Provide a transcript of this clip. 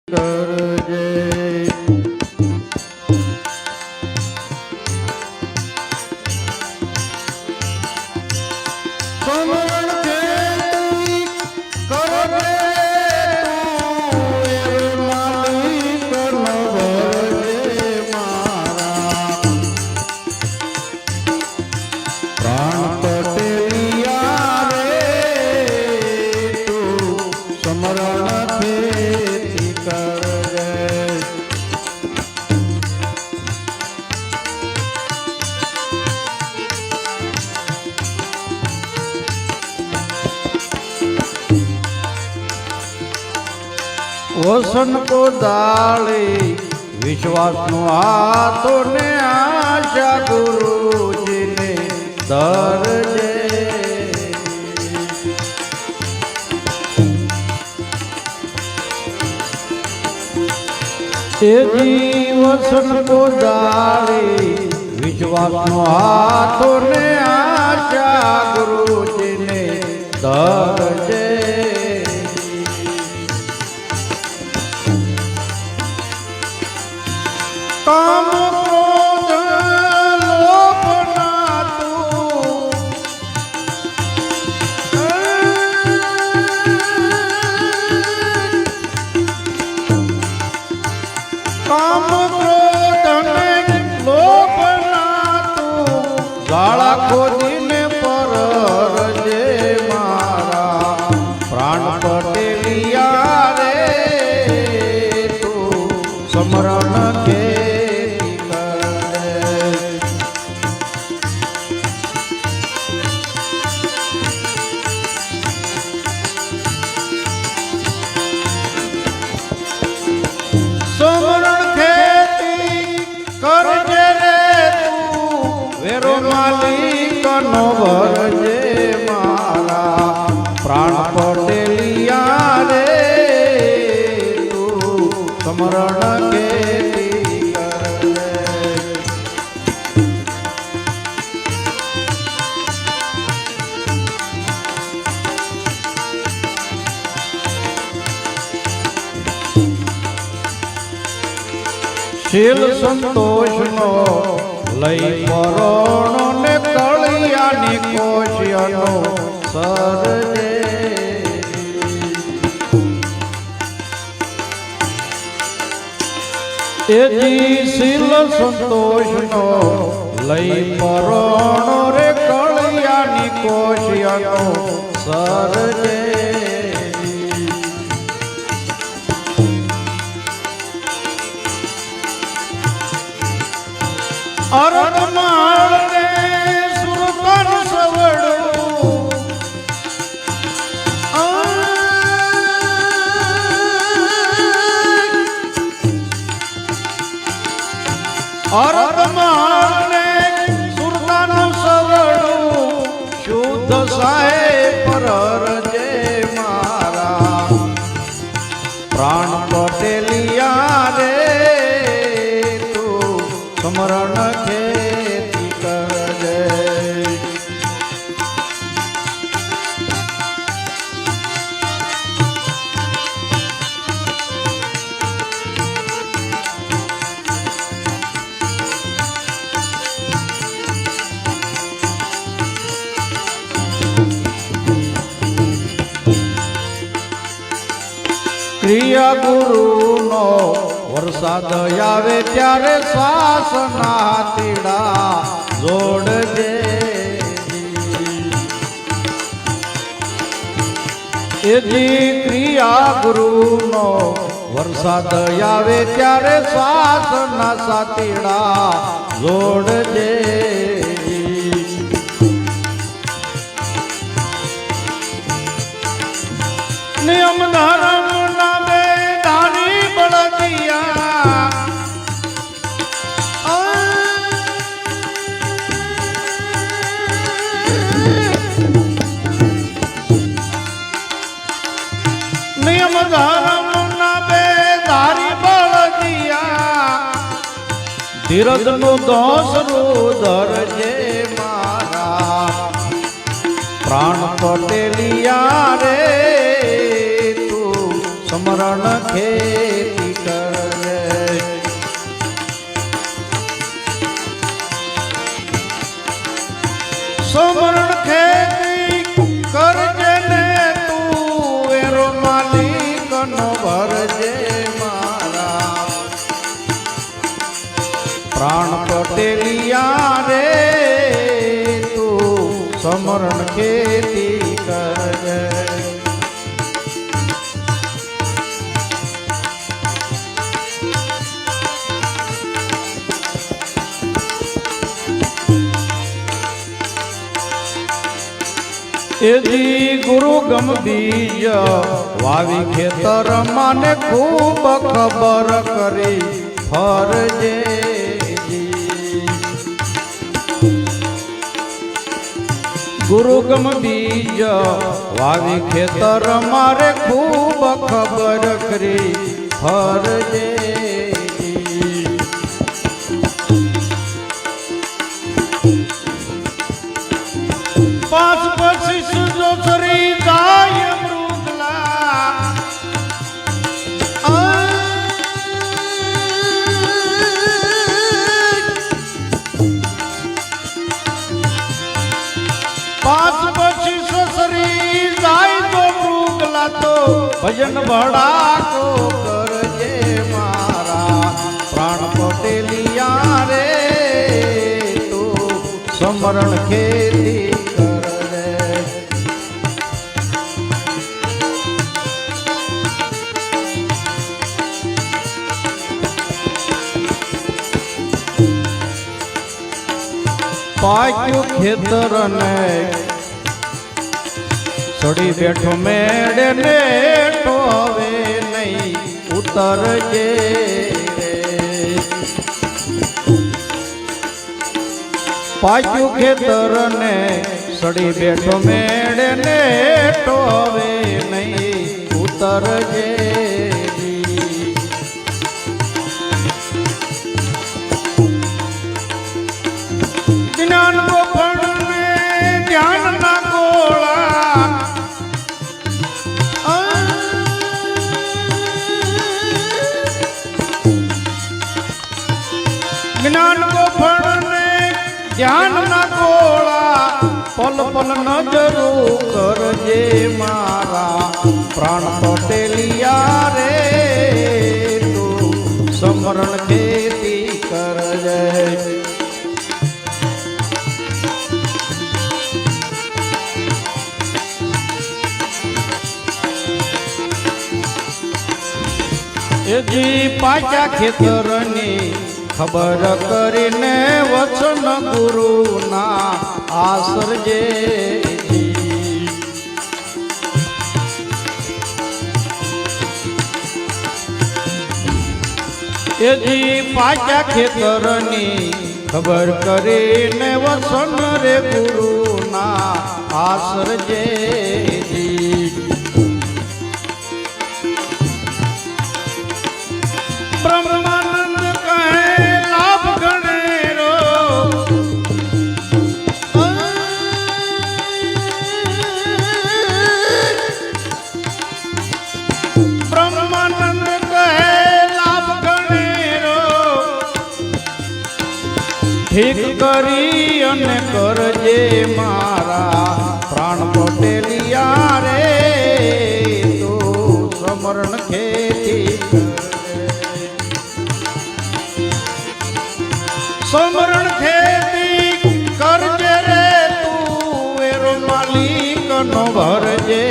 કરજે સમરણ ખેતી કરજે તું માલિક નો ભરજે મારા પ્રાણ પટેલિયા રે તું સમરણ ખેતી કરજે वसन को दाले विश्वास नो हाथो ने आशा गुरु जी ने दरजे वसन को दाले विश्वास नो हाथो ने आशा गुरु जी ने दरजे काम क्रोध लोभ ना तू काम क्रोध ने लोभ ना तू ज्वाला खोदीने परजे मारा प्राण पटेलिया रे तू समरण के समरण खेती करजे रे तू वेरो मालिक नो भरजे मारा प्राण पटेलिया रे तू समरण खेती करजे शील संतोष नो लई परोणो ने कलिया नी कोशियनो सरजे एजी शील संतोष नो लई परोणो रे कलिया नी कोशियनो सरजे अरणमाल ने सुरपन सवड़ू अरणमाल ने सुरपन सवड़ू शुद्ध साहे परजे मारा प्राण पटेलिया रे समरण खेती करजे क्रिया गुरु नो वरसाद आवे त्यारे श्वास ना तीड़ा जोड़जे एजी क्रिया गुरु नो वरसाद आवे त्यारे श्वास ना सातीड़ा जोड़जे नियम धर्म नामे धानी बड़दिया नियम धर्म नामे धारी बड़दिया धीरज नो दोष रू धरजे मारा प्राण पटेलिया रे तू समरण खेती ભરજે મારા પ્રાણ પટેલિયા રે તું સમરણ ખેતી કરજે એજી ગુરુ ગમ બીજ વાવી ખેતર માને ખૂબ ખબર કરી ફરજે ગુરુ ગમ બીજ વાવી ખેતર મારે ખૂબ ખબર કરી ફરજે पांच बख्शिश जो सरी दाय मृगला पांच बख्शिश सरी दाय तो मृगला तो भजन बड़ा को करजे मारा प्राण पटेलिया रे तू समरण खेती પાક્યું ખેતર ને સડી બેઠો મેળે ને હવે નહીં ઉતરજે પાક્યું ખેતર ને સડી બેઠો મેળે ને હવે નહીં ઉતરજે જ્ઞાન ગોફણ ને ધ્યાન ના ગોળા જ્ઞાન ગોફણ ને ધ્યાન ના ગોળા પલ પલ નજરું કરજે મારા પ્રાણ પટેલિયા રે તું સમરણ ખેતી કરજે એજી પાચા ખેતરની ખબર કરીને વચન ગુરુના આસરજે એજી પાચા ખેતરની ખબર કરીને વચન રે ગુરુના આસરજે બ્રહ્માનંદ કહે લાભ ગણેરો બ્રહ્માનંદ કહે લાભ ગણેરો ઠીક કરી અને કરજે મારા પ્રાણ પટેલિયા રે તું સમરણ ખેતી સમરણ ખેતી કરજે રે તું એરો માલિક નો ભરજે